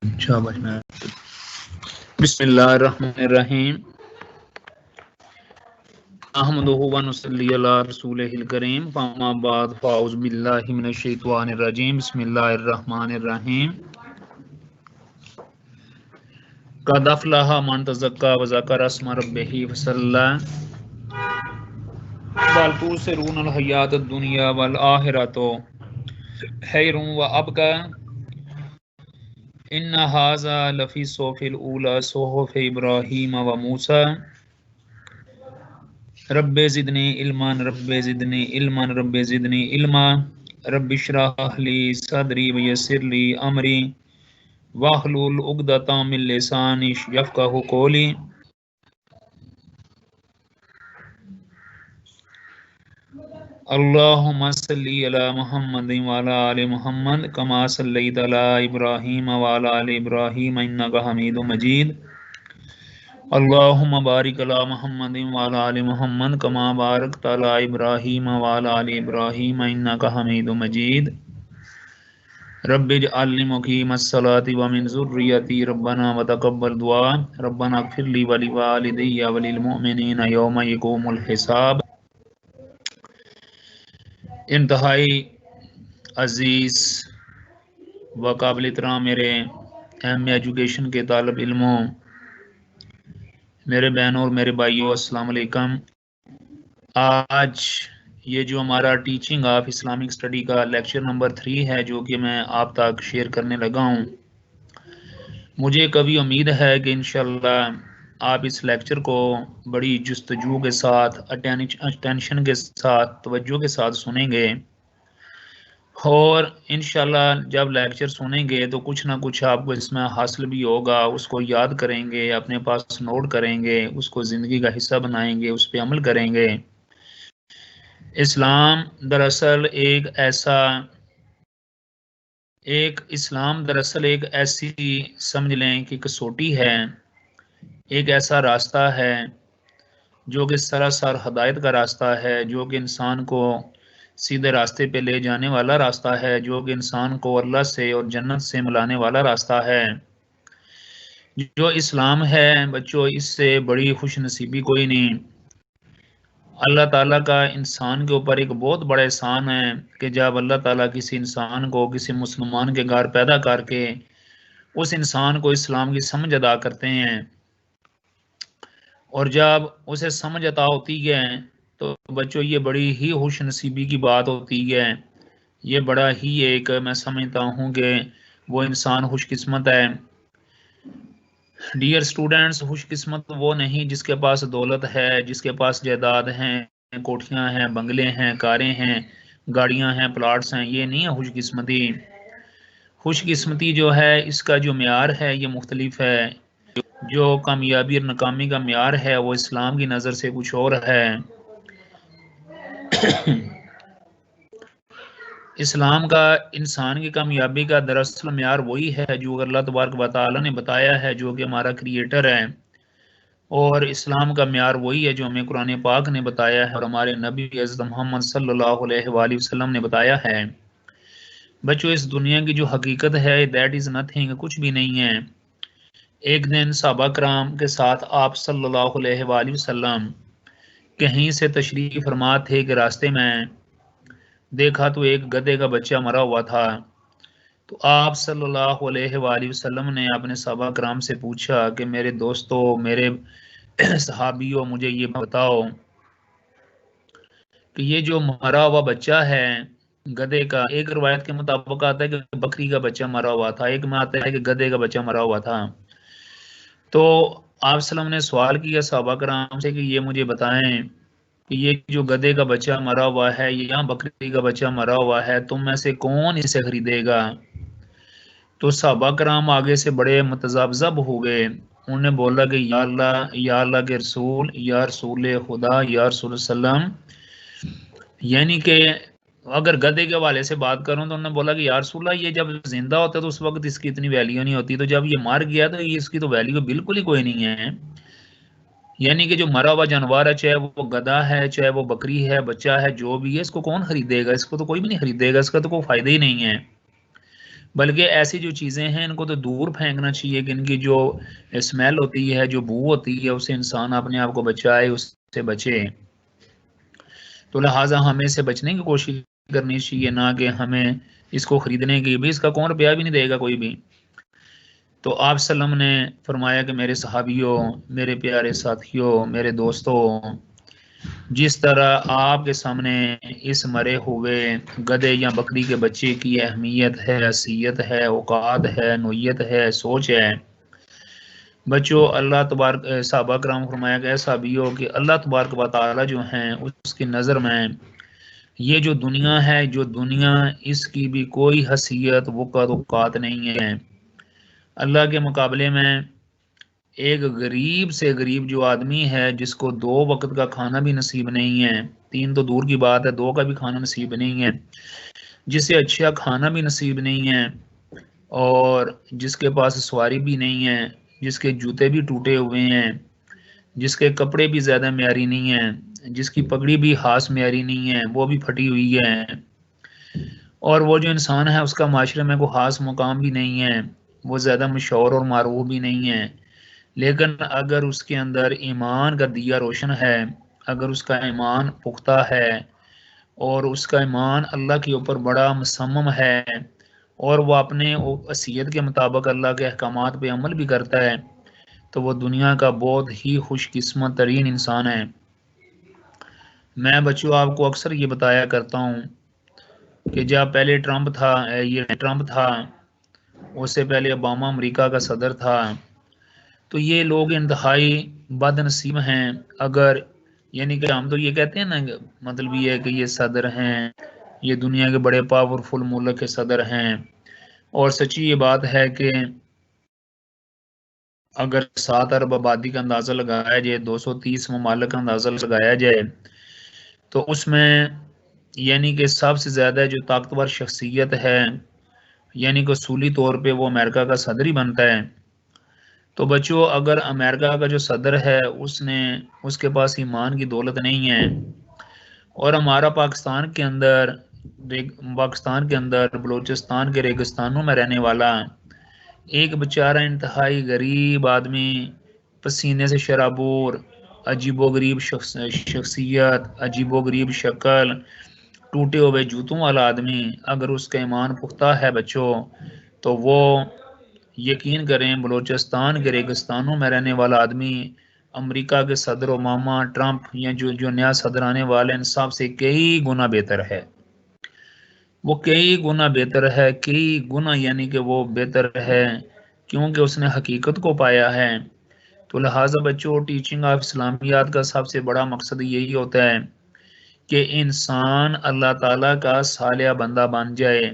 شاباش میں بسم اللہ الرحمن الرحیم احمدہ ونصلی علی رسولہ الکریم فاما بعد فاعوذ باللہ من الشیطان الرجیم بسم اللہ الرحمن الرحیم قد افلح من تزکا وذکر اسم ربہ فصلی بل تؤثرون الحیاۃ الدنیا والآخرۃ خیر وابقی ان ھذا لفی الصحف الاولی صحف ابراہیم وموسیٰ رب زدنی علما رب زدنی علما رب زدنی علما رب اشرح لی صدری ویسر لی امری واحلل عقدۃ من لسانی یفقہوا قولی اللہم صلی علی محمد وعلی آل محمد کما صلیت علی ابراہیم وعلی آل ابراہیم انک حمید مجید اللہم بارک علی محمد وعلی آل محمد کما بارکت علی ابراہیم وعلی آل ابراہیم انک حمید مجید رب اجعلنی مقیم الصلاۃ ومن ذریتی ربنا وتقبل دعاء ربنا اغفر لی ولوالدی وللمؤمنین یوم یقوم الحساب۔ انتہائی عزیز و قابل احترام میرے ایم ایجوکیشن کے طالب علموں، میرے بہنوں اور میرے بھائیوں، السلام علیکم۔ آج یہ جو ہمارا ٹیچنگ آف اسلامک اسٹڈی کا لیکچر نمبر 3 ہے جو کہ میں آپ تک شیئر کرنے لگا ہوں، مجھے کبھی امید ہے کہ انشاءاللہ آپ اس لیکچر کو بڑی جستجو کے ساتھ، اٹینشن کے ساتھ، توجہ کے ساتھ سنیں گے، اور انشاءاللہ جب لیکچر سنیں گے تو کچھ نہ کچھ آپ کو اس میں حاصل بھی ہوگا، اس کو یاد کریں گے، اپنے پاس نوٹ کریں گے، اس کو زندگی کا حصہ بنائیں گے، اس پہ عمل کریں گے۔ اسلام دراصل ایک ایسی سمجھ لیں کہ کسوٹی ہے، ایک ایسا راستہ ہے جو کہ سراسر ہدایت کا راستہ ہے، جو کہ انسان کو سیدھے راستے پہ لے جانے والا راستہ ہے، جو کہ انسان کو اللہ سے اور جنت سے ملانے والا راستہ ہے۔ جو اسلام ہے بچوں، اس سے بڑی خوش نصیبی کوئی نہیں۔ اللہ تعالیٰ کا انسان کے اوپر ایک بہت بڑا احسان ہے کہ جب اللہ تعالیٰ کسی انسان کو کسی مسلمان کے گھر پیدا کر کے اس انسان کو اسلام کی سمجھ ادا کرتے ہیں، اور جب اسے سمجھ عطا ہوتی ہے تو بچوں یہ بڑی ہی خوش نصیبی کی بات ہوتی ہے، یہ بڑا ہی ایک میں سمجھتا ہوں کہ وہ انسان خوش قسمت ہے۔ ڈیئر اسٹوڈنٹس، خوش قسمت وہ نہیں جس کے پاس دولت ہے، جس کے پاس جائیداد ہیں، کوٹھیاں ہیں، بنگلے ہیں، کاریں ہیں، گاڑیاں ہیں، پلاٹس ہیں، یہ نہیں ہے خوش قسمتی۔ خوش قسمتی جو ہے اس کا جو معیار ہے یہ مختلف ہے، جو کامیابی اور ناکامی کا معیار ہے وہ اسلام کی نظر سے کچھ اور ہے۔ اسلام کا انسان کی کامیابی کا دراصل معیار وہی ہے جو اللہ تبارک و تعالیٰ نے بتایا ہے، جو کہ ہمارا کریٹر ہے، اور اسلام کا معیار وہی ہے جو ہمیں قرآن پاک نے بتایا ہے اور ہمارے نبی حضرت محمد صلی اللہ علیہ وآلہ وسلم نے بتایا ہے۔ بچوں، اس دنیا کی جو حقیقت ہے دیٹ از نتھنگ، کچھ بھی نہیں ہے۔ ایک دن صحابہ کرام کے ساتھ آپ صلی اللہ علیہ وآلہ وسلم کہیں سے تشریف فرما تھے کہ راستے میں دیکھا تو ایک گدھے کا بچہ مرا ہوا تھا، تو آپ صلی اللہ علیہ وآلہ وسلم نے اپنے صحابہ کرام سے پوچھا کہ میرے دوستو، میرے صحابیوں، مجھے یہ بتاؤ کہ یہ جو مرا ہوا بچہ ہے گدھے کا، ایک روایت کے مطابق آتا ہے کہ بکری کا بچہ مرا ہوا تھا، ایک میں آتا ہے کہ گدھے کا بچہ مرا ہوا تھا، تو آپ صلی اللہ علیہ وسلم نے سوال کیا صحابہ کرام سے کہ یہ مجھے بتائیں کہ یہ جو گدھے کا بچہ مرا ہوا ہے، یہ بکری کا بچہ مرا ہوا ہے، تم میں سے کون اسے خریدے گا؟ تو صحابہ کرام آگے سے بڑے متذبذب ہو گئے، انہوں نے بولا کہ یا اللہ کے رسول، یا رسول خدا، یا رسول وسلم، یعنی کہ اگر گدھے کے حوالے سے بات کروں تو انہوں نے بولا کہ یا رسول اللہ، یہ جب زندہ ہوتا ہے تو اس وقت اس کی اتنی ویلیو نہیں ہوتی، تو جب یہ مر گیا تو اس کی تو ویلیو بالکل ہی کوئی نہیں ہے۔ یعنی کہ جو مرا ہوا جانور ہے، چاہے وہ گدھا ہے، چاہے وہ بکری ہے، بچہ ہے، جو بھی ہے، اس کو کون خریدے گا؟ اس کو تو کوئی بھی نہیں خریدے گا، اس کا تو کوئی فائدہ ہی نہیں ہے۔ بلکہ ایسی جو چیزیں ہیں ان کو تو دور پھینکنا چاہیے کہ ان کی جو اسمیل ہوتی ہے، جو بو ہوتی ہے، اسے انسان اپنے آپ کو بچائے، اس سے بچے۔ تو لہٰذا ہمیں اسے بچنے کی کوشش کرنی چاہیے، نہ کہ ہمیں اس کو خریدنے کی، بھی اس کا کون روپیہ بھی نہیں دے گا کوئی بھی۔ تو آپ وسلم نے فرمایا کہ میرے صحابیوں، میرے پیارے ساتھیوں، میرے دوستوں، جس طرح آپ کے سامنے اس مرے ہوئے گدھے یا بکری کے بچے کی اہمیت ہے، حیثیت ہے، اوقات ہے، نوعیت ہے، سوچ ہے، بچوں اللہ تبارک، صحابہ کرام فرمایا کہ صحابیوں کہ اللہ تبارک و تعالی جو ہیں اس کی نظر میں یہ جو دنیا ہے، جو دنیا، اس کی بھی کوئی حیثیت، وقت، اوقات نہیں ہے اللہ کے مقابلے میں۔ ایک غریب سے غریب جو آدمی ہے جس کو 2 وقت کا کھانا بھی نصیب نہیں ہے، 3 تو دور کی بات ہے، 2 کا بھی کھانا نصیب نہیں ہے، جسے اچھا کھانا بھی نصیب نہیں ہے، اور جس کے پاس سواری بھی نہیں ہے، جس کے جوتے بھی ٹوٹے ہوئے ہیں، جس کے کپڑے بھی زیادہ معیاری نہیں ہیں، جس کی پگڑی بھی خاص معیاری نہیں ہے، وہ بھی پھٹی ہوئی ہے، اور وہ جو انسان ہے اس کا معاشرے میں کوئی خاص مقام بھی نہیں ہے، وہ زیادہ مشہور اور معروف بھی نہیں ہے، لیکن اگر اس کے اندر ایمان کا دیا روشن ہے، اگر اس کا ایمان پختہ ہے، اور اس کا ایمان اللہ کے اوپر بڑا مصمم ہے، اور وہ اپنے وصیت کے مطابق اللہ کے احکامات پہ عمل بھی کرتا ہے، تو وہ دنیا کا بہت ہی خوش قسمت ترین انسان ہے۔ میں بچوں آپ کو اکثر یہ بتایا کرتا ہوں کہ جب پہلے ٹرمپ تھا، اس سے پہلے اوباما امریکہ کا صدر تھا، تو یہ لوگ انتہائی بد نصیب ہیں۔ اگر یعنی کہ ہم تو یہ کہتے ہیں نا، مطلب یہ ہے کہ یہ صدر ہیں، یہ دنیا کے بڑے پاورفل ملک کے صدر ہیں، اور سچی یہ بات ہے کہ اگر 7 ارب آبادی کا اندازہ لگایا جائے، 230 ممالک کا اندازہ لگایا جائے، تو اس میں یعنی کہ سب سے زیادہ جو طاقتور شخصیت ہے، یعنی کہ اصولی طور پہ وہ امریکہ کا صدر ہی بنتا ہے۔ تو بچوں اگر امریکہ کا جو صدر ہے اس کے پاس ایمان کی دولت نہیں ہے، اور ہمارا پاکستان کے اندر بلوچستان کے ریگستانوں میں رہنے والا ایک بیچارہ انتہائی غریب آدمی، پسینے سے شرابور، عجیب و غریب شخصیت، عجیب و غریب شکل، ٹوٹے ہوئے جوتوں والا آدمی، اگر اس کا ایمان پختہ ہے بچوں، تو وہ یقین کریں بلوچستان کے ریگستانوں میں رہنے والا آدمی امریکہ کے صدر اوباما، ٹرمپ یا جو نیا صدر آنے والے ان سب سے کئی گنا بہتر ہے۔ وہ کئی گنا بہتر ہے، کئی گنا، یعنی کہ وہ بہتر ہے کیونکہ اس نے حقیقت کو پایا ہے۔ تو لہٰذا بچوں ٹیچنگ آف اسلامیات کا سب سے بڑا مقصد یہی ہوتا ہے کہ انسان اللہ تعالیٰ کا صالح بندہ بن جائے۔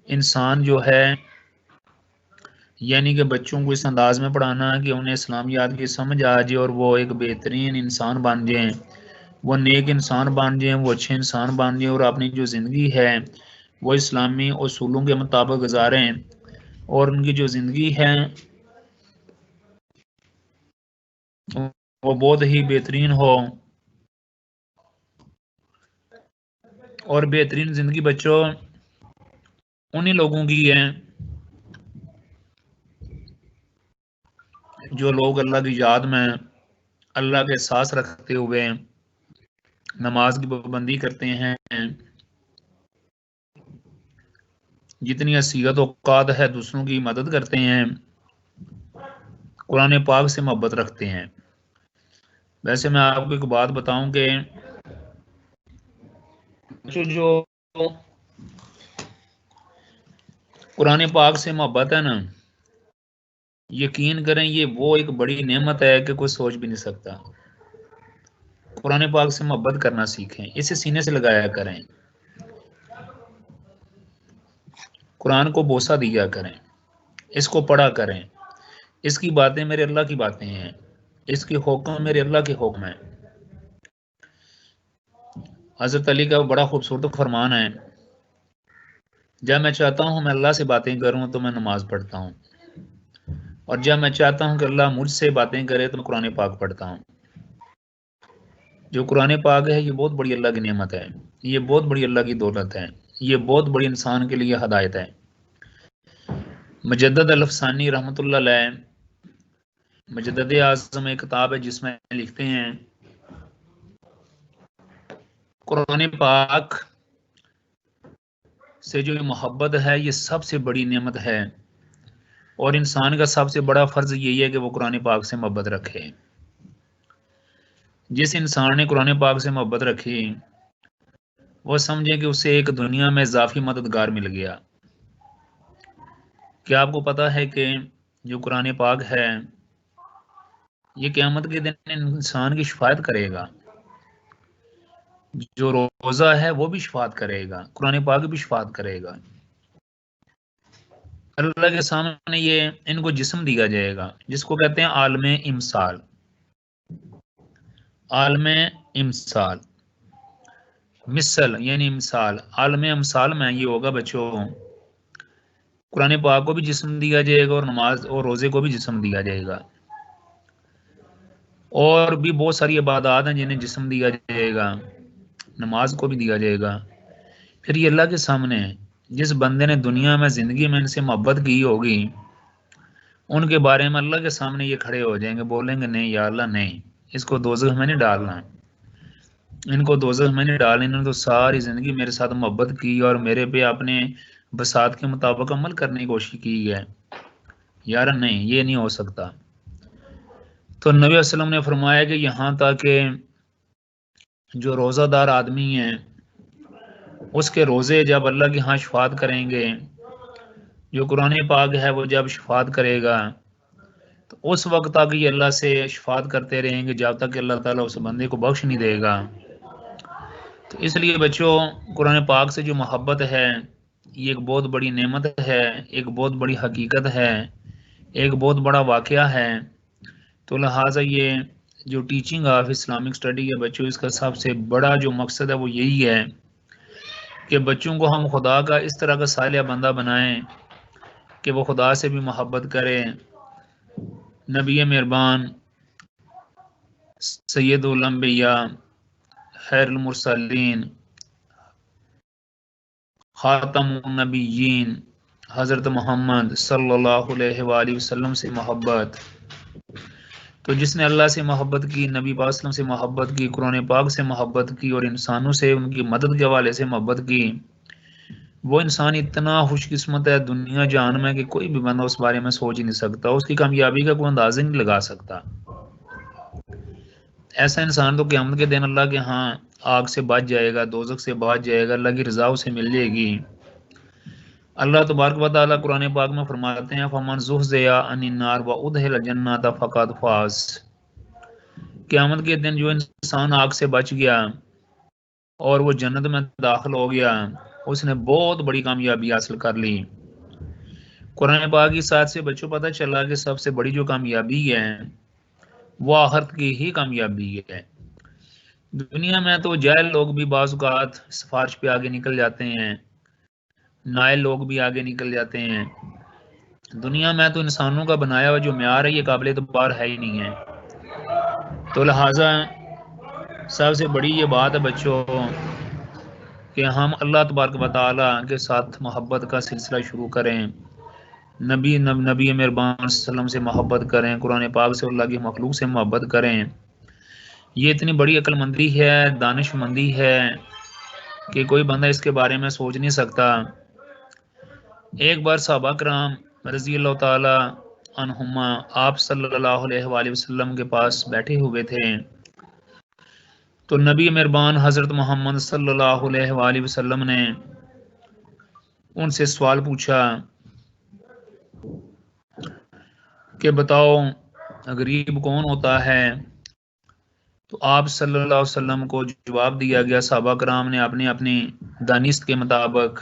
انسان جو ہے یعنی کہ بچوں کو اس انداز میں پڑھانا کہ انہیں اسلامیات کی سمجھ آ جائے اور وہ ایک بہترین انسان بن جائیں، وہ نیک انسان بن جائیں، وہ اچھے انسان بن جائیں، اور اپنی جو زندگی ہے وہ اسلامی اصولوں کے مطابق گزاریں، اور ان کی جو زندگی ہے وہ بہت ہی بہترین ہو۔ اور بہترین زندگی بچوں انہی لوگوں کی ہے جو لوگ اللہ کی یاد میں، اللہ کے احساس رکھتے ہوئے نماز کی پابندی کرتے ہیں، جتنی حیثیت اوقات ہے دوسروں کی مدد کرتے ہیں، قرآن پاک سے محبت رکھتے ہیں۔ ویسے میں آپ کو ایک بات بتاؤں کہ جو قرآن پاک سے محبت ہے نا، یقین کریں یہ وہ ایک بڑی نعمت ہے کہ کوئی سوچ بھی نہیں سکتا۔ قرآن پاک سے محبت کرنا سیکھیں، اسے سینے سے لگایا کریں، قرآن کو بوسہ دیا کریں، اس کو پڑھا کریں، اس کی باتیں میرے اللہ کی باتیں ہیں، اس کے حکم میرے اللہ کے حکم ہیں۔ حضرت علی کا بڑا خوبصورت فرمان ہے، جب میں چاہتا ہوں میں اللہ سے باتیں کروں تو میں نماز پڑھتا ہوں، اور جب میں چاہتا ہوں کہ اللہ مجھ سے باتیں کرے تو میں قرآن پاک پڑھتا ہوں۔ جو قرآن پاک ہے یہ بہت بڑی اللہ کی نعمت ہے، یہ بہت بڑی اللہ کی دولت ہے، یہ بہت بڑی انسان کے لیے ہدایت ہے۔ مجدد الافسانی رحمۃ اللہ علیہ، مجدد اعظم ایک کتاب ہے جس میں لکھتے ہیں قرآن پاک سے جو محبت ہے یہ سب سے بڑی نعمت ہے، اور انسان کا سب سے بڑا فرض یہی ہے کہ وہ قرآن پاک سے محبت رکھے۔ جس انسان نے قرآن پاک سے محبت رکھی وہ سمجھے کہ اسے ایک دنیا میں اضافی مددگار مل گیا۔ کیا آپ کو پتا ہے کہ جو قرآن پاک ہے یہ قیامت کے دن انسان کی شفاعت کرے گا، جو روزہ ہے وہ بھی شفاعت کرے گا، قرآن پاک بھی شفاعت کرے گا۔ اللہ کے سامنے یہ ان کو جسم دیا جائے گا جس کو کہتے ہیں عالم امثال۔ عالم امثال، مثل یعنی امثال، عالم امثال میں یہ ہوگا بچوں، قرآن پاک کو بھی جسم دیا جائے گا اور نماز اور روزے کو بھی جسم دیا جائے گا، اور بھی بہت ساری عبادات ہیں جنہیں جسم دیا جائے گا، نماز کو بھی دیا جائے گا۔ پھر یہ اللہ کے سامنے جس بندے نے دنیا میں زندگی میں ان سے محبت کی ہوگی ان کے بارے میں اللہ کے سامنے یہ کھڑے ہو جائیں گے، بولیں گے نہیں یا اللہ نہیں، اس کو دوزخ میں نہیں ڈالنا، ان کو دوزخ میں نہیں ڈالنا، انہوں نے تو ساری زندگی میرے ساتھ محبت کی اور میرے پہ اپنے بساط کے مطابق عمل کرنے کی کوشش کی ہے، یار نہیں یہ نہیں ہو سکتا۔ تو نبی علیہ وسلم نے فرمایا کہ یہاں تک کہ جو روزہ دار آدمی ہیں اس کے روزے جب اللہ کی ہاں شفاعت کریں گے، جو قرآن پاک ہے وہ جب شفاعت کرے گا تو اس وقت تک یہ اللہ سے شفاعت کرتے رہیں گے جب تک کہ اللہ تعالیٰ اس بندے کو بخش نہیں دے گا۔ تو اس لیے بچوں قرآن پاک سے جو محبت ہے یہ ایک بہت بڑی نعمت ہے، ایک بہت بڑی حقیقت ہے، ایک بہت بڑا واقعہ ہے۔ تو لہٰذا یہ جو ٹیچنگ آف اسلامک اسٹڈی ہے بچوں، اس کا سب سے بڑا جو مقصد ہے وہ یہی ہے کہ بچوں کو ہم خدا کا اس طرح کا صالح بندہ بنائیں کہ وہ خدا سے بھی محبت کرے۔ نبی مہربان سید الانبیاء خیر المرسلین خاتم النبیین حضرت محمد صلی اللہ علیہ وآلہ وسلم سے محبت۔ تو جس نے اللہ سے محبت کی، نبی پاک صلی اللہ علیہ وسلم سے محبت کی، قرآن پاک سے محبت کی اور انسانوں سے ان کی مدد کے حوالے سے محبت کی، وہ انسان اتنا خوش قسمت ہے دنیا جہان میں کہ کوئی بھی بندہ اس بارے میں سوچ ہی نہیں سکتا، اس کی کامیابی کا کوئی اندازہ نہیں لگا سکتا۔ ایسا انسان تو قیامت کے دن اللہ کے ہاں آگ سے بچ جائے گا، دوزخ سے بچ جائے گا، اللہ کی رضا اسے مل جائے گی۔ اللہ تبارک و تعالیٰ قرآن پاک میں فرماتے ہیں فَمَنْ زُحْزِحَ عَنِ النَّارِ وَأُدْخِلَ الْجَنَّةَ فَقَدْ فَازَ۔ قیامت کے دن جو انسان آگ سے بچ گیا اور وہ جنت میں داخل ہو گیا اس نے بہت بڑی کامیابی حاصل کر لی۔ قرآن پاک کی ساتھ سے بچوں پتہ چلا کہ سب سے بڑی جو کامیابی ہے وہ آخرت کی ہی کامیابی ہے۔ دنیا میں تو جاہل لوگ بھی بعض اوقات سفارش پہ آگے نکل جاتے ہیں، نائل لوگ بھی آگے نکل جاتے ہیں۔ دنیا میں تو انسانوں کا بنایا ہوا جو معیار ہے یہ قابل اعتبار ہے ہی نہیں ہے۔ تو لہٰذا سب سے بڑی یہ بات ہے بچوں کہ ہم اللہ تبارک و تعالیٰ کے ساتھ محبت کا سلسلہ شروع کریں، نبی مہربان صلی اللہ علیہ وسلم سے محبت کریں، قرآن پاک سے اللہ کی مخلوق سے محبت کریں۔ یہ اتنی بڑی عقل مندی ہے، دانش مندی ہے کہ کوئی بندہ اس کے بارے میں سوچ نہیں سکتا۔ ایک بار صحابہ کرام رضی اللہ تعالی عنہما آپ صلی اللہ علیہ وآلہ وسلم کے پاس بیٹھے ہوئے تھے تو نبی مہربان حضرت محمد صلی اللہ علیہ وآلہ وسلم نے ان سے سوال پوچھا کہ بتاؤ غریب کون ہوتا ہے؟ تو آپ صلی اللہ علیہ وسلم کو جواب دیا گیا، صحابہ کرام نے اپنی دانست کے مطابق،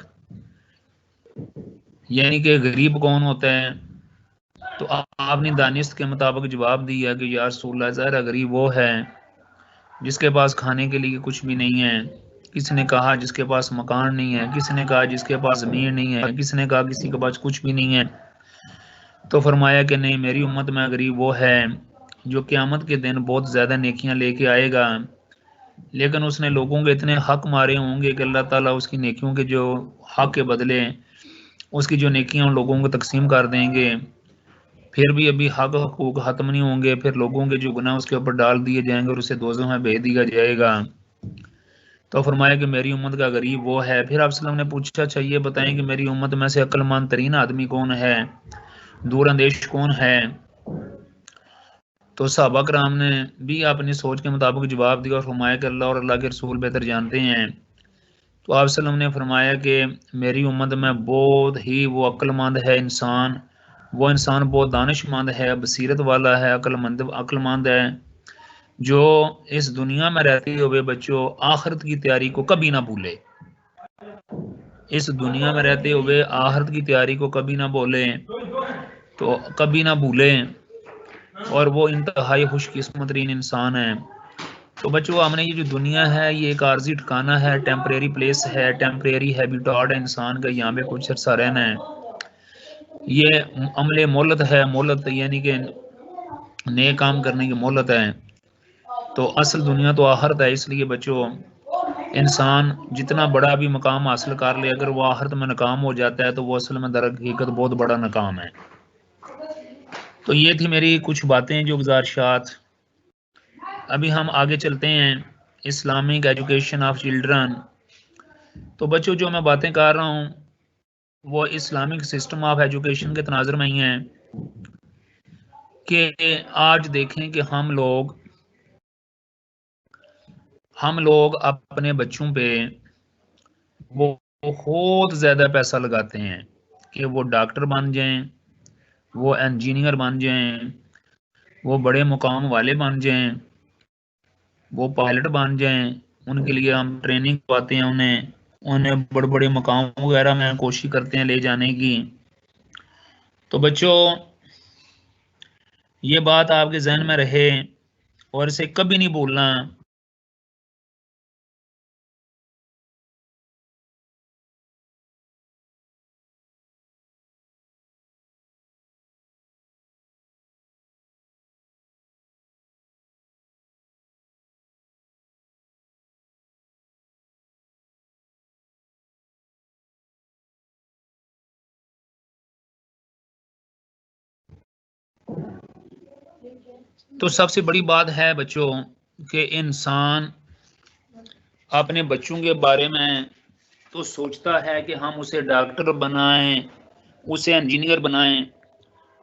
یعنی کہ غریب کون ہوتا ہے، تو آپ نے دانست کے مطابق جواب دیا کہ یا رسول اللہ ظاہر غریب وہ ہے جس کے پاس کھانے کے لیے کچھ بھی نہیں ہے، کسی نے کہا جس کے پاس مکان نہیں ہے، کسی نے کہا جس کے پاس زمین نہیں ہے، کسی نے کہا کسی کے پاس کچھ بھی نہیں ہے۔ تو فرمایا کہ نہیں، میری امت میں غریب وہ ہے جو قیامت کے دن بہت زیادہ نیکیاں لے کے آئے گا لیکن اس نے لوگوں کے اتنے حق مارے ہوں گے کہ اللہ تعالیٰ اس کی نیکیوں کے جو حق کے بدلے اس کی جو نیکیاں ان لوگوں کو تقسیم کر دیں گے، پھر بھی ابھی حق حقوق ختم نہیں ہوں گے، پھر لوگوں کے جو گناہ اس کے اوپر ڈال دیے جائیں گے اور اسے دوزخ میں بھیج دیا جائے گا۔ تو فرمایا کہ میری امت کا غریب وہ ہے۔ پھر آپ صلی اللہ علیہ وسلم نے پوچھا اچھا یہ بتائیں کہ میری امت میں سے عقل مند ترین آدمی کون ہے، دور اندیش کون ہے؟ تو صحابہ کرام نے بھی اپنی سوچ کے مطابق جواب دیا اور فرمایا کہ اللہ اور اللہ کے رسول بہتر جانتے ہیں۔ تو آپ صلی اللہ علیہ وسلم نے فرمایا کہ میری امت میں بہت ہی وہ عقل مند ہے انسان، وہ انسان بہت دانش مند ہے، بصیرت والا ہے، عقل مند ہے، جو اس دنیا میں رہتے ہوئے بچوں آخرت کی تیاری کو کبھی نہ بھولے، اس دنیا میں رہتے ہوئے آخرت کی تیاری کو کبھی نہ بھولیں اور وہ انتہائی خوش قسمت ترین انسان ہے۔ تو بچوں ہم نے یہ جو دنیا ہے یہ ایک عارضی ٹھکانہ ہے، ٹیمپریری پلیس ہے، ٹیمپریری ہیبیٹاٹ ہے انسان کا، یہاں پہ کچھ عرصہ رہنا ہے، یہ عمل مہلت ہے، مہلت یعنی کہ نئے کام کرنے کی مہلت ہے، تو اصل دنیا تو آخرت ہے۔ اس لیے بچوں انسان جتنا بڑا بھی مقام حاصل کر لے، اگر وہ آخرت میں ناکام ہو جاتا ہے تو وہ اصل میں در حقیقت بہت بڑا ناکام ہے۔ تو یہ تھی میری کچھ باتیں جو گزارشات۔ ابھی ہم آگے چلتے ہیں، اسلامک ایجوکیشن آف چلڈرن۔ تو بچوں جو میں باتیں کر رہا ہوں وہ اسلامک سسٹم آف ایجوکیشن کے تناظر میں ہی ہیں کہ آج دیکھیں کہ ہم لوگ اپنے بچوں پہ بہت زیادہ پیسہ لگاتے ہیں کہ وہ ڈاکٹر بن جائیں، وہ انجینئر بن جائیں، وہ بڑے مقام والے بن جائیں، وہ پائلٹ بن جائیں، ان کے لیے ہم ٹریننگ پاتے ہیں، انہیں بڑے بڑے مقام وغیرہ میں کوشش کرتے ہیں لے جانے کی۔ تو بچوں یہ بات آپ کے ذہن میں رہے اور اسے کبھی نہیں بھولنا۔ تو سب سے بڑی بات ہے بچوں کہ انسان اپنے بچوں کے بارے میں تو سوچتا ہے کہ ہم اسے ڈاکٹر بنائیں، اسے انجینئر بنائیں،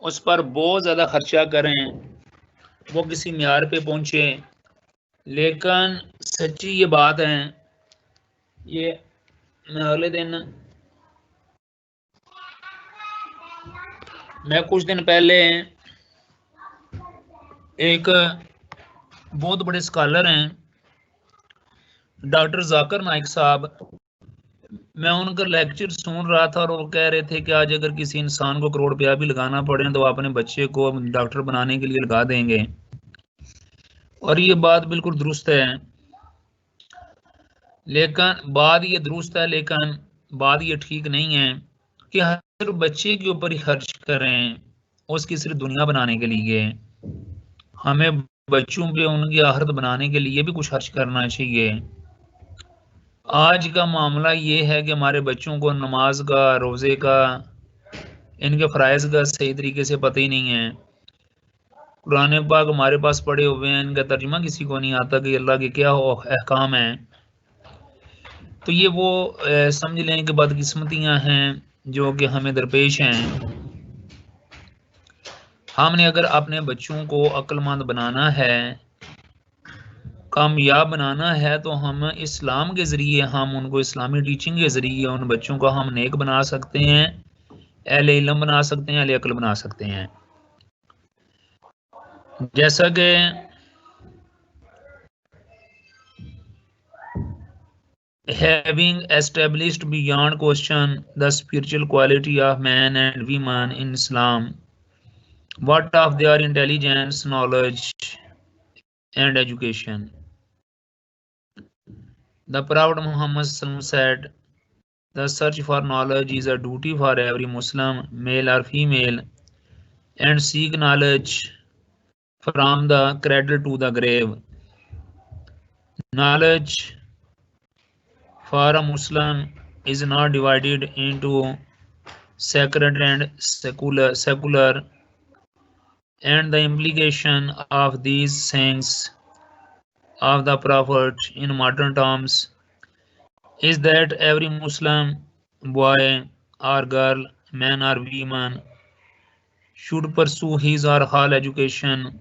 اس پر بہت زیادہ خرچہ کریں، وہ کسی معیار پہ پہنچے، لیکن سچی یہ بات ہے، یہ میں اگلے دن میں کچھ دن پہلے ایک بہت بڑے اسکالر ہیں ڈاکٹر ذاکر نائک صاحب، میں ان کا لیکچر سن رہا تھا اور وہ کہہ رہے تھے کہ آج اگر کسی انسان کو کروڑ روپیہ بھی لگانا پڑے تو اپنے بچے کو ڈاکٹر بنانے کے لیے لگا دیں گے، اور یہ بات بالکل درست ہے، لیکن بات یہ درست ہے لیکن بات یہ ٹھیک نہیں ہے کہ ہر بچے کے اوپر ہی خرچ کریں اس کی صرف دنیا بنانے کے لیے۔ ہمیں بچوں پہ ان کی آخرت بنانے کے لیے بھی کچھ خرچ کرنا چاہیے۔ آج کا معاملہ یہ ہے کہ ہمارے بچوں کو نماز کا، روزے کا، ان کے فرائض کا صحیح طریقے سے پتہ ہی نہیں ہے۔ قرآن پاک ہمارے پاس پڑے ہوئے ہیں، ان کا ترجمہ کسی کو نہیں آتا کہ اللہ کے کیا احکام ہیں۔ تو یہ وہ سمجھ لیں کہ بدقسمتیاں ہیں جو کہ ہمیں درپیش ہیں۔ ہم نے اگر اپنے بچوں کو عقل مند بنانا ہے، کامیاب بنانا ہے، تو ہم اسلام کے ذریعے، ہم ان کو اسلامی ٹیچنگ کے ذریعے ان بچوں کو ہم نیک بنا سکتے ہیں، اہل علم بنا سکتے ہیں، اہل عقل بنا سکتے ہیں۔ جیسا کہ having established beyond question the spiritual quality of man and women in Islam, what of their intelligence, knowledge, and education? The Prophet Muhammad said, the search for knowledge is a duty for every Muslim, male or female, and seek knowledge from the cradle to the grave. Knowledge for a Muslim is not divided into sacred and secular, and the implication of these sayings of the Prophet in modern terms is that every Muslim boy or girl, man or woman, should pursue his or her education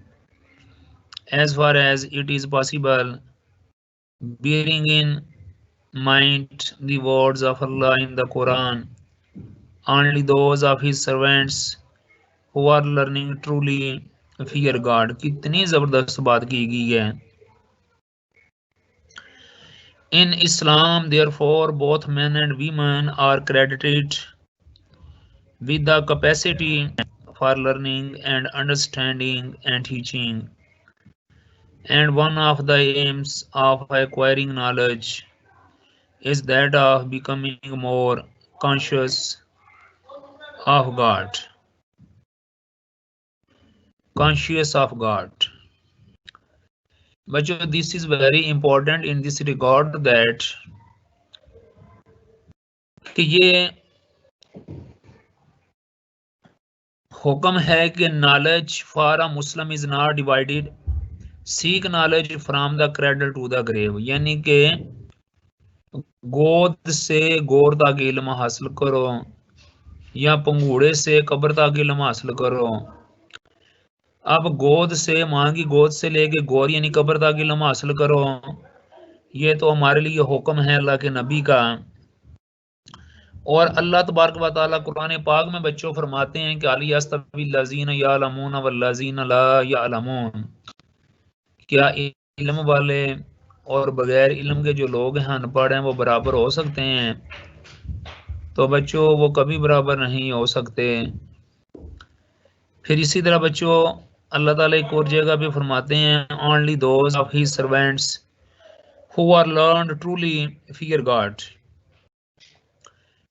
as far as it is possible, bearing in mind the words of Allah in the Quran. Only those of his servants who are learning truly fear God. कितनी जबरदस्त बात की गई है. In Islam, therefore, both men and women are credited with the capacity for learning and understanding and teaching. And one of the aims of acquiring knowledge is that of becoming more conscious of God. Conscious of God. But this is very important in this regard that कि ये हुक्म है कि knowledge for a Muslim is not divided. Seek knowledge from the cradle to the grave. यानी कि गोद से गोर तक इल्म हासिल करो या पंगूड़े से कब्र तक इल्म हासिल करो. अब गोद से, माँ की गोद से लेके गोर यानी कब्र तक इल्म हासिल करो. ये तो हमारे लिए हुक्म है अल्लाह के नबी का. और अल्लाह तबारक व तआला कुरान पाक में बच्चों फरमाते हैं कि अली यस्तवील्लज़ीना यअलमून वल्लज़ीना ला यअलमून. क्या इल्म वाले और बगैर इल्म के जो लोग हैं, अनपढ़ हैं, वो बराबर हो सकते हैं? तो बच्चों वो कभी बराबर नहीं हो सकते. फिर इसी तरह बच्चों अल्लाह ताला एक और जगह पे फरमाते हैं only those of his servants who are learned truly fear God.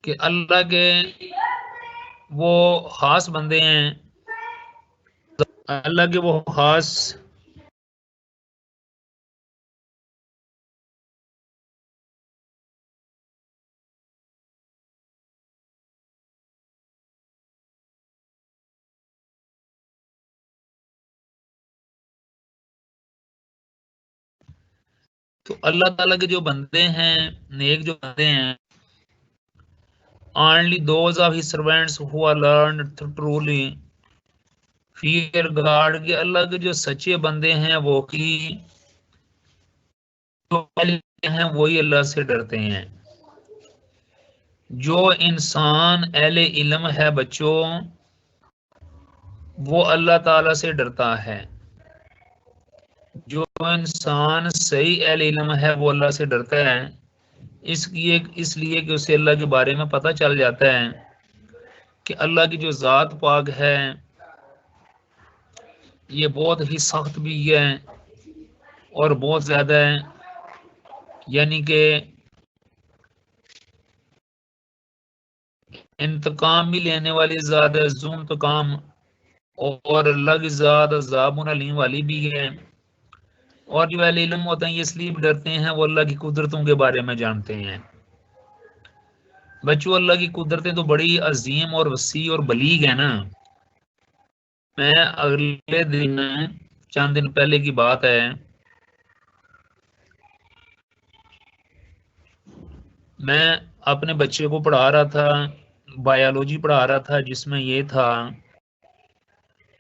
कि अल्लाह के वो खास बंदे हैं, अल्लाह के वो खास तो अल्लाह ताला के जो बंदे हैं, नेक जो बंदे हैं, only those of his servants who are learned truly fear God. के अल्लाह के जो सच्चे बंदे हैं वो की जो हैं वही अल्लाह से डरते हैं. जो इंसान अहले इल्म है बच्चों, वो अल्लाह ताला से डरता है. जो इंसान सही अहले इल्म है वो अल्लाह से डरता है. इसलिए कि उसे अल्लाह के बारे में पता चल जाता है कि अल्लाह की जो ज़ात पाक है ये बहुत ही सख्त भी है और बहुत ज़्यादा है. यानी कि इंतकाम भी लेने वाली ज़ात है, ज़ुल्म और अलग ज़ात अज़ाबुन अलीम वाली भी है. और जो अहले इल्म होते हैं ये इसलिए भी डरते हैं, वो अल्लाह की कुदरतों के बारे में जानते हैं. बच्चों अल्लाह की कुदरतें तो बड़ी अजीम और वसी और बलीग है ना. मैं अगले दिन, चंद दिन पहले की बात है, मैं अपने बच्चे को पढ़ा रहा था, बायोलॉजी पढ़ा रहा था, जिसमें ये था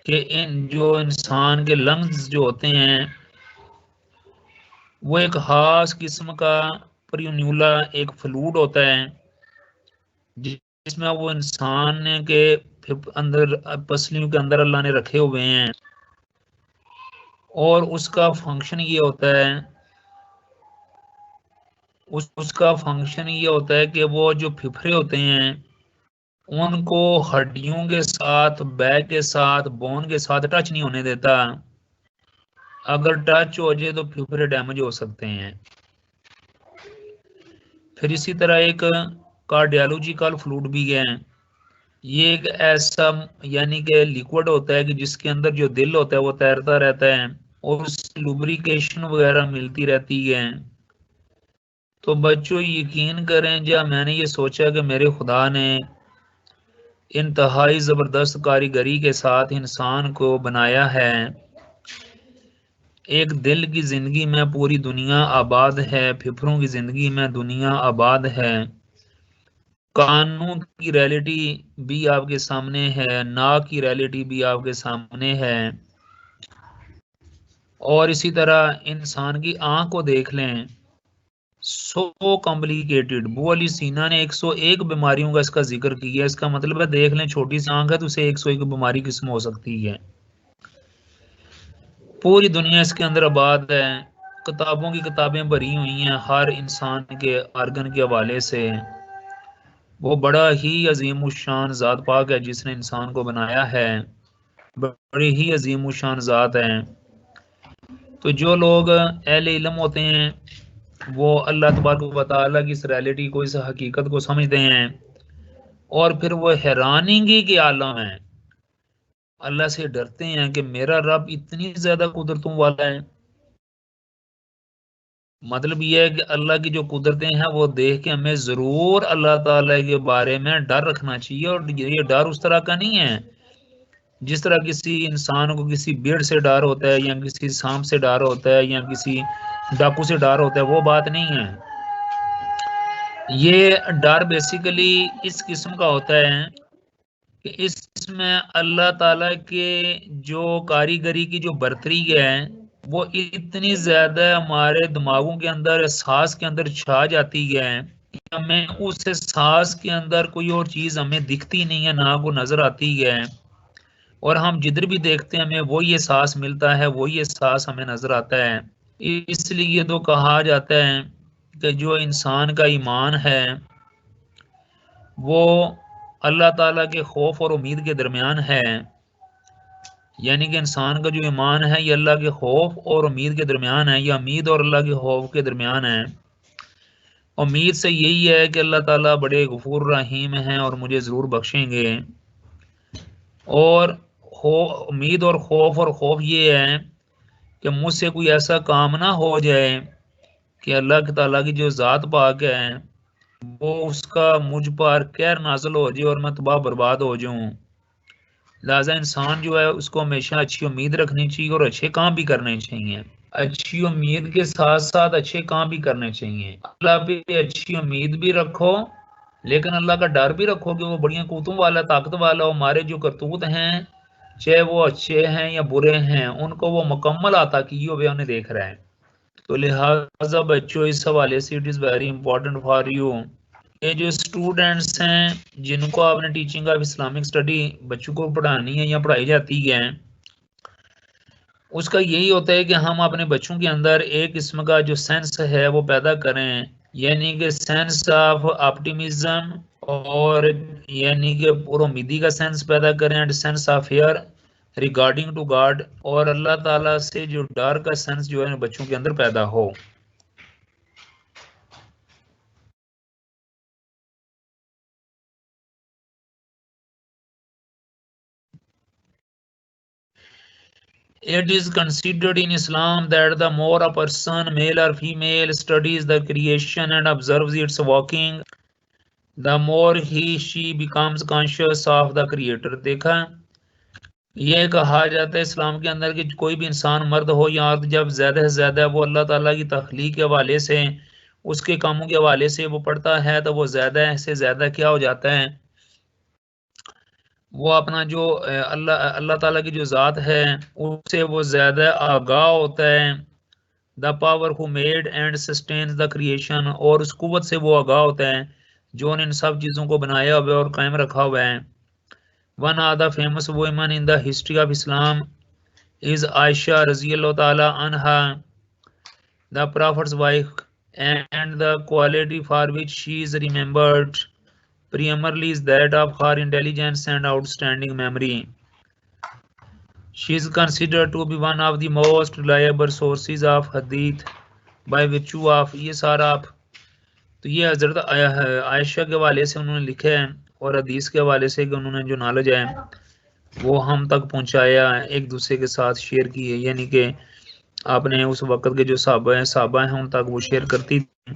कि इन जो इंसान के लंग्स जो होते हैं वो एक खास किस्म का प्रियोन्यूला एक फ्लूइड होता है जिसमें वो इंसान के अंदर पसलियों के अंदर अल्लाह ने रखे हुए हैं. और उसका फंक्शन ये होता है, उसका फंक्शन ये होता है कि वो जो फेफड़े होते हैं उनको हड्डियों के साथ, बैक के साथ, बोन के साथ टच नहीं होने देता. अगर टच हो जाए तो फेफड़े डैमेज हो सकते हैं. फिर इसी तरह एक कार्डियोलॉजिकल फ्लूइड भी है. ये एक ऐसा यानी कि लिक्विड होता है कि जिसके अंदर जो दिल होता है वो तैरता रहता है और उससे लुब्रिकेशन वगैरह मिलती रहती है. तो बच्चों यकीन करें, जब मैंने ये सोचा कि मेरे खुदा ने انتہائی زبردست کاریگری کے ساتھ انسان کو بنایا ہے۔ ایک دل کی زندگی میں پوری دنیا آباد ہے، پھپھروں کی زندگی میں دنیا آباد ہے، قانون کی ریالٹی بھی آپ کے سامنے ہے، ناک کی ریالٹی بھی آپ کے سامنے ہے، اور اسی طرح انسان کی آنکھ کو دیکھ لیں، سو کمپلیکیٹڈ۔ بو علی سینا نے 101 بیماریوں کا اس کا ذکر کیا، اس کا مطلب ہے دیکھ لیں چھوٹی سی آنکھ ہے تو اسے 101 بیماری قسم ہو سکتی ہے۔ پوری دنیا اس کے اندر آباد ہے، کتابوں کی کتابیں بھری ہوئی ہیں ہر انسان کے آرگن کے حوالے سے۔ وہ بڑا ہی عظیم الشان ذات پاک ہے جس نے انسان کو بنایا ہے، بڑی ہی عظیم الشان ذات ہے۔ تو جو لوگ اہل علم ہوتے ہیں وہ اللہ تبارک و تعالیٰ کی اس ریالٹی کو، اس حقیقت کو سمجھتے ہیں، اور پھر وہ حیرانگی کے عالم ہیں، اللہ سے ڈرتے ہیں کہ میرا رب اتنی زیادہ قدرتوں والا ہے۔ مطلب یہ ہے کہ اللہ کی جو قدرتیں ہیں وہ دیکھ کے ہمیں ضرور اللہ تعالیٰ کے بارے میں ڈر رکھنا چاہیے، اور یہ ڈر اس طرح کا نہیں ہے جس طرح کسی انسان کو کسی بھیڑ سے ڈر ہوتا ہے، یا کسی سانپ سے ڈر ہوتا ہے، یا کسی ڈاکو سے ڈر ہوتا ہے، وہ بات نہیں ہے۔ یہ ڈر بیسیکلی اس قسم کا ہوتا ہے کہ اس میں اللہ تعالیٰ کے جو کاریگری کی جو برتری ہے وہ اتنی زیادہ ہمارے دماغوں کے اندر، احساس کے اندر چھا جاتی ہے کہ ہمیں اس احساس کے اندر کوئی اور چیز ہمیں دکھتی نہیں ہے، نہ کو نظر آتی ہے، اور ہم جدھر بھی دیکھتے ہیں ہمیں وہی احساس ملتا ہے، وہی احساس ہمیں نظر آتا ہے۔ اس لیے تو کہا جاتا ہے کہ جو انسان کا ایمان ہے وہ اللہ تعالیٰ کے خوف اور امید کے درمیان ہے، یعنی کہ انسان کا جو ایمان ہے یہ اللہ کے خوف اور امید کے درمیان ہے، یا امید اور اللہ کے خوف کے درمیان ہے۔ امید سے یہی ہے کہ اللہ تعالیٰ بڑے غفور رحیم ہیں اور مجھے ضرور بخشیں گے، اور امید اور خوف یہ ہے کہ مجھ سے کوئی ایسا کام نہ ہو جائے کہ اللہ تعالیٰ کی جو ذات پاک ہے وہ اس کا مجھ پر قہر نازل ہو جائے اور میں تباہ برباد ہو جاؤں۔ لہذا انسان جو ہے اس کو ہمیشہ اچھی امید رکھنی چاہیے اور اچھے کام بھی کرنے چاہیے، اچھی امید کے ساتھ ساتھ اچھے کام بھی کرنے چاہیے۔ اللہ پہ اچھی امید بھی رکھو لیکن اللہ کا ڈر بھی رکھو کہ وہ بڑی قوتوں والا، طاقت والا، ہمارے جو کرتوت ہیں چاہے وہ اچھے ہیں یا برے ہیں ان کو وہ مکمل عطا کیے ہوئے انہیں دیکھ رہا ہے۔ تو لہٰذا بچوں اس حوالے سے it is very important for you, یہ جو اسٹوڈنٹس ہیں جن کو آپ نے ٹیچنگ آف اسلامک اسٹڈی بچوں کو پڑھانی ہے یا پڑھائی جاتی ہے، اس کا یہی ہوتا ہے کہ ہم اپنے بچوں کے اندر ایک قسم کا جو سینس ہے وہ پیدا کریں، یعنی کہ سینس آف آپٹیمزم، اور یعنی کہ پر امیدی کا سینس پیدا کریں، and sense of fear regarding to God, اور اللہ تعالیٰ سے جو ڈر کا سینس جو ہے بچوں کے اندر پیدا ہو۔ It is considered in Islam that the more a person, male or female, studies the creation and observes its working, the more she becomes conscious of the creator۔ دیکھا یہ کہا جاتا ہے اسلام کے اندر کہ کوئی بھی انسان مرد ہو یا عورت جب زیادہ سے زیادہ وہ اللہ تعالیٰ کی تخلیق کے حوالے سے، اس کے کاموں کے حوالے سے وہ پڑھتا ہے تو وہ زیادہ سے زیادہ کیا ہو جاتا ہے، وہ اپنا جو اللہ تعالیٰ کی جو ذات ہے اس سے وہ زیادہ آگاہ ہوتا ہے۔ The power who made and sustains the creation، اور اس قوت سے وہ آگاہ ہوتا ہے جو ان سب چیزوں کو بنایا ہوا ہے اور قائم رکھا ہوا ہے۔ One of the famous women in the history of Islam is Aisha رضی اللہ تعالی عنہا، the Prophet's wife, and the quality for which she is remembered primarily is that of her intelligence and outstanding memory. She is considered to be one of the most reliable sources of hadith by virtue of یہ سارا تو یہ حضرت عائشہ کے حوالے سے انہوں نے لکھا ہے، اور حدیث کے حوالے سے کہ انہوں نے جو نالج ہے وہ ہم تک پہنچایا، ایک دوسرے کے ساتھ شیئر کی ہے، یعنی کہ آپ نے اس وقت کے جو صحابہ ہیں ان تک وہ شیئر کرتی تھی۔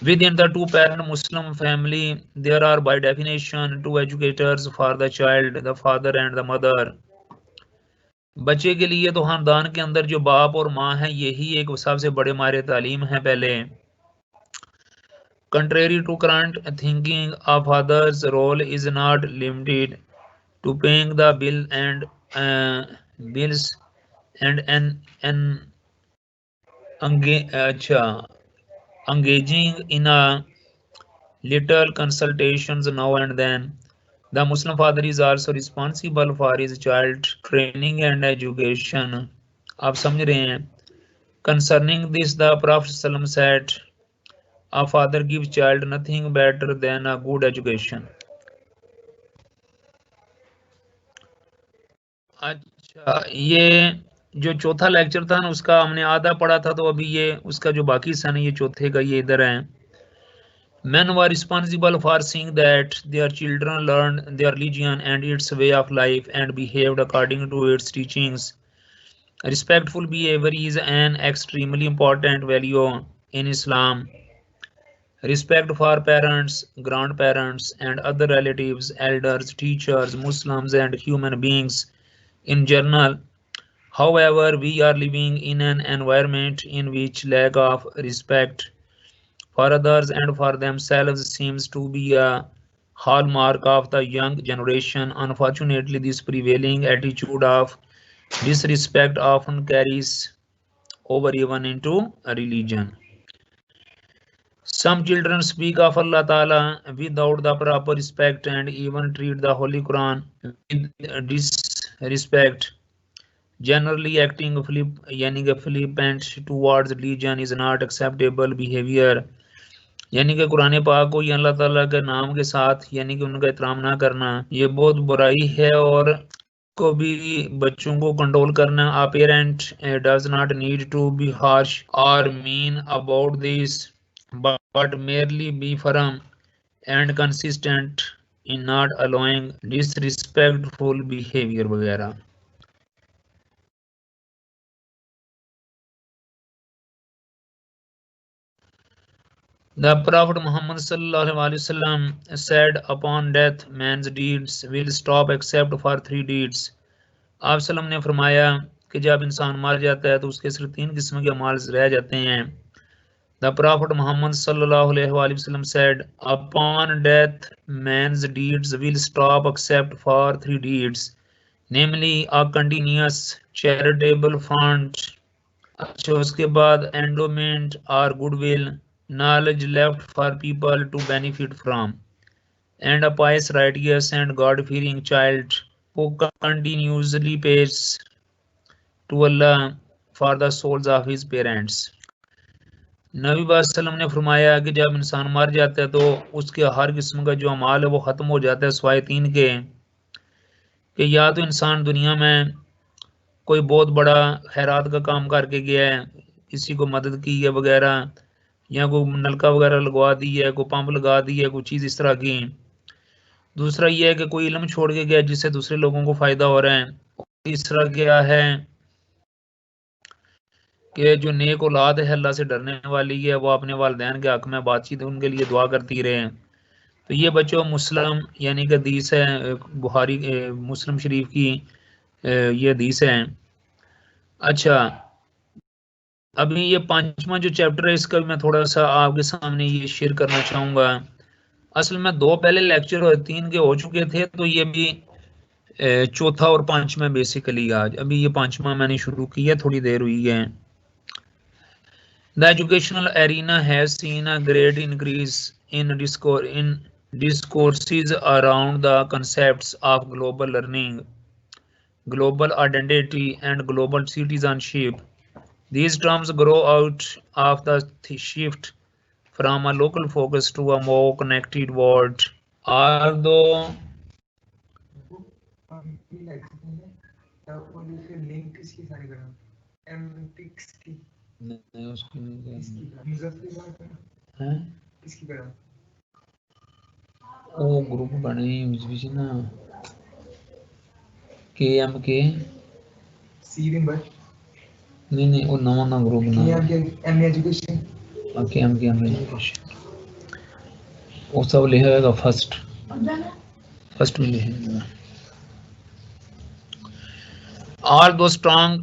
Within the two-parent Muslim family, there are by definition two educators for the child, the father and the mother. بچے کے لیے تو خاندان کے اندر جو باپ اور ماں ہیں یہی ایک سب سے بڑے ماہر تعلیم ہیں پہلے. Contrary to current thinking, a father's role is not limited to paying the bills and engaging in a little consultations now and then. The Muslim father is also responsible for his child training and education. آپ سمجھ رہے ہیں. Concerning this, the Prophet ﷺ said, a father gives child nothing better than a good education. اچھا یہ جو چوتھا lecture تھا نا اس کا ہم نے آدھا پڑھا تھا تو ابھی یہ اس کا جو باقی حصہ نا یہ چوتھے کا یہ ادھر ہے. Men were responsible for seeing that their children learned their religion and its way of life and behaved according to its teachings. Respectful behavior is an extremely important value in Islam. Respect for parents, grandparents, and other relatives, elders, teachers, Muslims, and human beings in general. However, we are living in an environment in which lack of respect for others and for themselves seems to be a hallmark of the young generation. Unfortunately, this prevailing attitude of disrespect often carries over even into a religion. Some children speak of Allah Ta'ala without the proper respect and even treat the Holy Quran with disrespect. Generally acting flippant towards religion is not acceptable behavior. یعنی کہ قرآن پاک کو یا اللہ تعالیٰ کے نام کے ساتھ یعنی کہ ان کا احترام نہ کرنا یہ بہت برائی ہے اور کو بھی بچوں کو کنٹرول کرنا. A parent does not need to be harsh or mean about this but merely be firm and consistent in not allowing disrespectful behavior وغیرہ. The Prophet Muhammad sallallahu alaihi wasallam said, upon death, man's deeds will stop except for 3 deeds. آپ وسلم نے فرمایا کہ جب انسان مر جاتا ہے تو اس کے صرف 3 قسم کے اعمال رہ جاتے ہیں. The Prophet Muhammad sallallahu alaihi wasallam said, upon death, man's deeds will stop except for 3 deeds, namely a continuous charitable fund. اچھا اس کے بعد endowment or goodwill, knowledge left for people to benefit from, and a pious, righteous, and God-fearing child who continuously pays to Allah for the souls of his parents. نبی صلی اللہ علیہ وسلم نے فرمایا کہ جب انسان مر جاتا ہے تو اس کے ہر قسم کا جو اعمال ہے وہ ختم ہو جاتا ہے سوائے 3 کے کہ یا تو انسان دنیا میں کوئی بہت بڑا خیرات کا کام کر کے گیا ہے, کسی کو مدد کی ہے وغیرہ, یا کوئی نلکا وغیرہ لگوا دی ہے, کوئی پمپ لگا دی ہے, کوئی چیز اس طرح کی. دوسرا یہ ہے کہ کوئی علم چھوڑ کے گیا جس سے دوسرے لوگوں کو فائدہ ہو رہا ہے. تیسرا کیا ہے کہ جو نیک اولاد ہے اللہ سے ڈرنے والی ہے وہ اپنے والدین کے حق میں بات چیت ان کے لیے دعا کرتی رہے. تو یہ بچوں مسلم یعنی کہ حدیث ہے بخاری مسلم شریف کی یہ حدیث ہے. اچھا ابھی یہ 5واں جو چیپٹر ہے اس کا میں تھوڑا سا آپ کے سامنے یہ شیئر کرنا چاہوں گا. اصل میں 2 پہلے لیکچر اور 3 کے ہو چکے تھے تو یہ بھی چوتھا اور 5واں بیسیکلی آج ابھی یہ 5واں میں نے شروع کیا تھوڑی دیر ہوئی ہے. The educational arena has seen a great increase in discourses around the concepts of global learning, global identity, and global citizenship. These terms grow out of the shift from a local focus to a more connected world. Although وہ group بنے نا کے M کے نہیں وہ نواں group نا کے ایم کے ایجوکیشن وہ سب لکھے گا فرسٹ میں لکھے گا. Although strong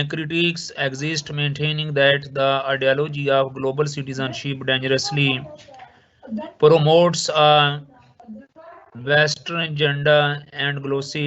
critics exist maintaining that the ideology of global citizenship dangerously promotes a Western agenda and glossy